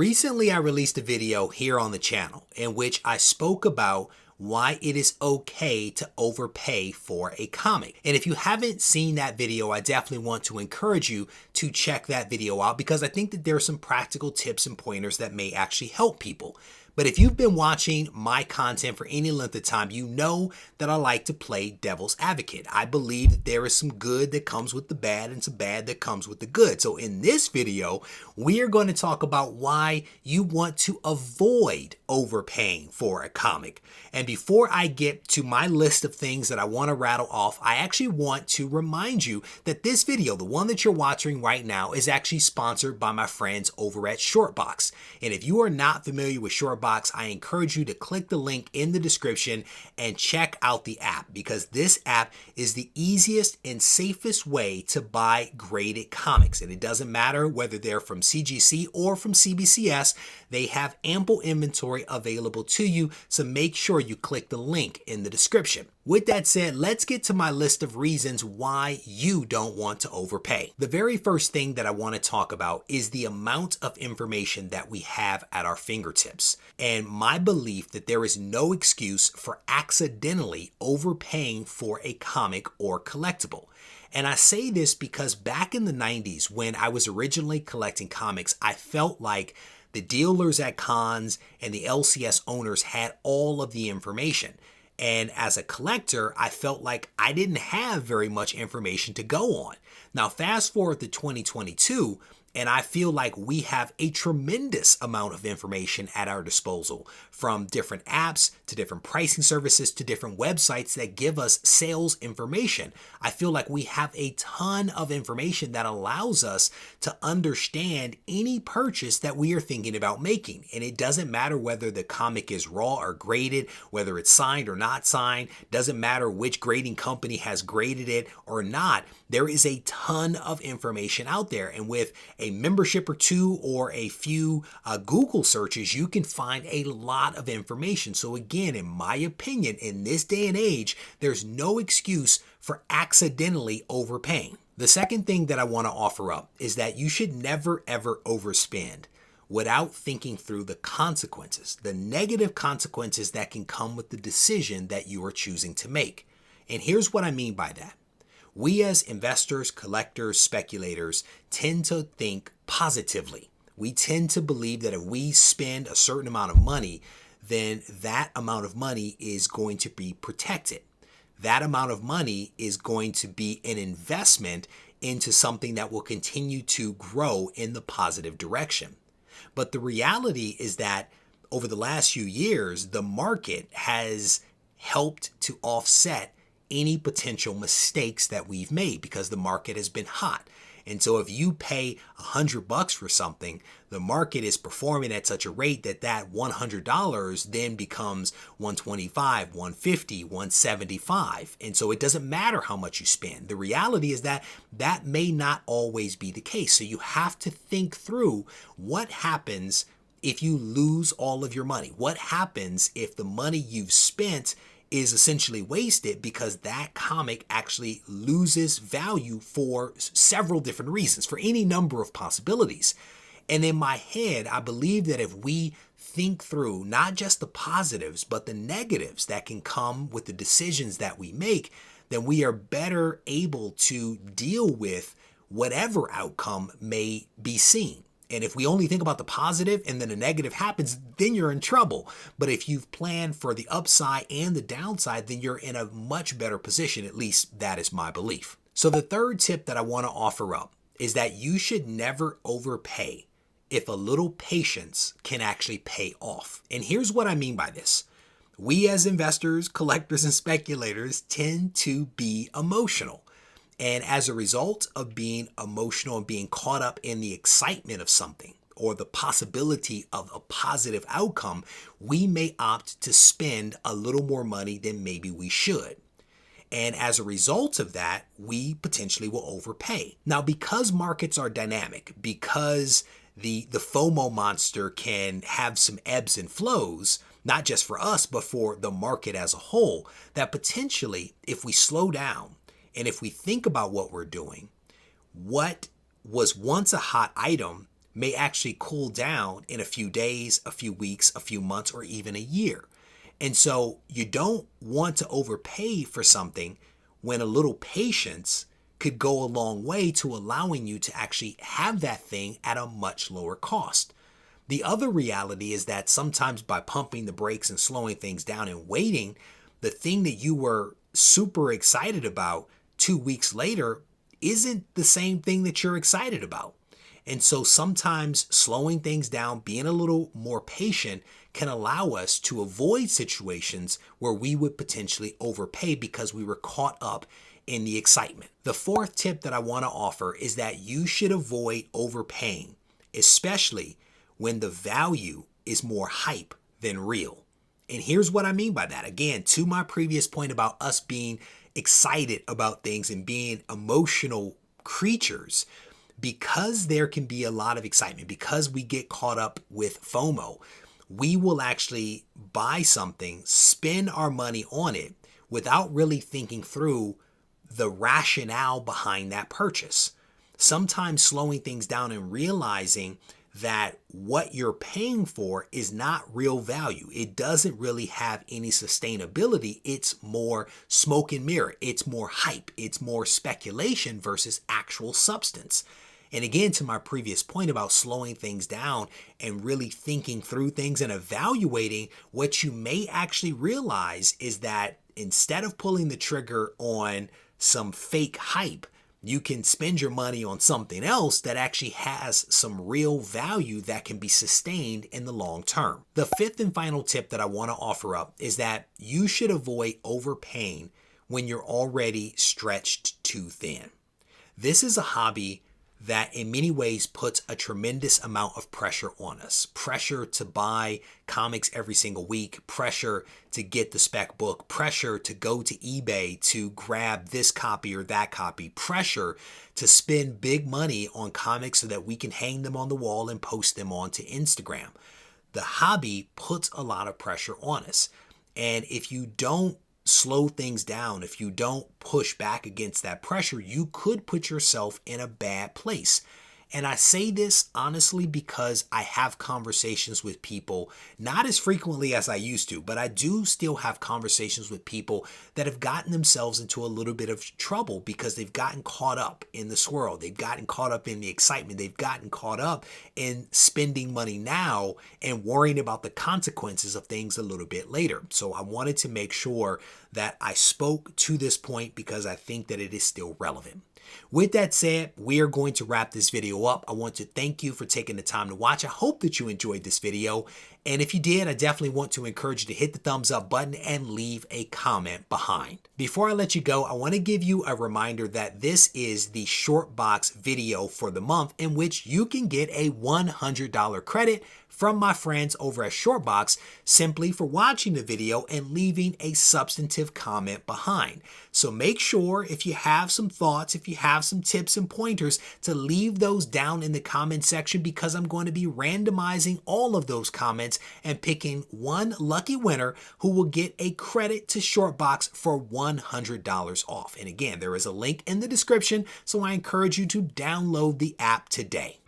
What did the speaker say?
Recently, I released a video here on the channel in which I spoke about why it is okay to overpay for a comic. And if you haven't seen that video, I definitely want to encourage you to check that video out because I think that there are some practical tips and pointers that may actually help people. But if you've been watching my content for any length of time, you know that I like to play devil's advocate. I believe that there is some good that comes with the bad and some bad that comes with the good. So in this video, we are going to talk about why you want to avoid overpaying for a comic. And before I get to my list of things that I want to rattle off, I actually want to remind you that this video, the one that you're watching right now, is actually sponsored by my friends over at Shortboxed. And if you are not familiar with Shortboxed, I encourage you to click the link in the description and check out the app because this app is the easiest and safest way to buy graded comics. And it doesn't matter whether they're from CGC or from CBCS, they have ample inventory available to you. So make sure you click the link in the description. With that said, let's get to my list of reasons why you don't want to overpay. The very first thing that I want to talk about is the amount of information that we have at our fingertips. And my belief that there is no excuse for accidentally overpaying for a comic or collectible. And I say this because back in the 90s, when I was originally collecting comics, I felt like the dealers at cons and the LCS owners had all of the information. And as a collector, I felt like I didn't have very much information to go on. Now, fast forward to 2022, and I feel like we have a tremendous amount of information at our disposal, from different apps to different pricing services to different websites that give us sales information. I feel like we have a ton of information that allows us to understand any purchase that we are thinking about making. And it doesn't matter whether the comic is raw or graded, whether it's signed or not signed, doesn't matter which grading company has graded it or not. There is a ton of information out there. And with a membership or two or a few Google searches, you can find a lot of information. So again, in my opinion, in this day and age, there's no excuse for accidentally overpaying. The second thing that I want to offer up is that you should never ever overspend without thinking through the consequences, the negative consequences that can come with the decision that you are choosing to make. And here's what I mean by that. We as investors, collectors, speculators tend to think positively. We tend to believe that if we spend a certain amount of money, then that amount of money is going to be protected. That amount of money is going to be an investment into something that will continue to grow in the positive direction. But the reality is that over the last few years, the market has helped to offset any potential mistakes that we've made because the market has been hot. And so if you pay $100 for something, the market is performing at such a rate that that $100 then becomes $125, $150, $175. And so it doesn't matter how much you spend. The reality is that that may not always be the case. So you have to think through what happens if you lose all of your money. What happens if the money you've spent is essentially wasted because that comic actually loses value for several different reasons, for any number of possibilities. And in my head, I believe that if we think through not just the positives, but the negatives that can come with the decisions that we make, then we are better able to deal with whatever outcome may be seen. And if we only think about the positive and then the negative happens, then you're in trouble. But if you've planned for the upside and the downside, then you're in a much better position. At least that is my belief. So the third tip that I want to offer up is that you should never overpay if a little patience can actually pay off. And here's what I mean by this. We as investors, collectors, and speculators tend to be emotional. And as a result of being emotional and being caught up in the excitement of something or the possibility of a positive outcome, we may opt to spend a little more money than maybe we should. And as a result of that, we potentially will overpay. Now, because markets are dynamic, because the FOMO monster can have some ebbs and flows, not just for us, but for the market as a whole, that potentially if we slow down, and if we think about what we're doing, what was once a hot item may actually cool down in a few days, a few weeks, a few months, or even a year. And so you don't want to overpay for something when a little patience could go a long way to allowing you to actually have that thing at a much lower cost. The other reality is that sometimes by pumping the brakes and slowing things down and waiting, the thing that you were super excited about 2 weeks later isn't the same thing that you're excited about. And so sometimes slowing things down, being a little more patient, can allow us to avoid situations where we would potentially overpay because we were caught up in the excitement. The fourth tip that I want to offer is that you should avoid overpaying, especially when the value is more hype than real. And here's what I mean by that. Again, to my previous point about us being excited about things and being emotional creatures, because there can be a lot of excitement, because we get caught up with FOMO, we will actually buy something, spend our money on it without really thinking through the rationale behind that purchase. Sometimes slowing things down and realizing that what you're paying for is not real value. It doesn't really have any sustainability. It's more smoke and mirror. It's more hype. It's more speculation versus actual substance. And again, to my previous point about slowing things down and really thinking through things and evaluating, what you may actually realize is that instead of pulling the trigger on some fake hype, you can spend your money on something else that actually has some real value that can be sustained in the long term. The fifth and final tip that I want to offer up is that you should avoid overpaying when you're already stretched too thin. This is a hobby that in many ways puts a tremendous amount of pressure on us. Pressure to buy comics every single week, pressure to get the spec book, pressure to go to eBay to grab this copy or that copy, pressure to spend big money on comics so that we can hang them on the wall and post them onto Instagram. The hobby puts a lot of pressure on us. And if you don't slow things down, if you don't push back against that pressure, you could put yourself in a bad place. And I say this honestly because I have conversations with people, not as frequently as I used to, but I do still have conversations with people that have gotten themselves into a little bit of trouble because they've gotten caught up in the swirl. They've gotten caught up in the excitement. They've gotten caught up in spending money now and worrying about the consequences of things a little bit later. So I wanted to make sure that I spoke to this point because I think that it is still relevant. With that said, we are going to wrap this video up. I want to thank you for taking the time to watch. I hope that you enjoyed this video. And if you did, I definitely want to encourage you to hit the thumbs up button and leave a comment behind. Before I let you go, I want to give you a reminder that this is the Shortbox video for the month in which you can get a $100 credit from my friends over at Shortbox simply for watching the video and leaving a substantive comment behind. So make sure if you have some thoughts, if you have some tips and pointers, to leave those down in the comment section because I'm going to be randomizing all of those comments and picking one lucky winner who will get a credit to Shortbox for $100 off. And again, there is a link in the description, so I encourage you to download the app today.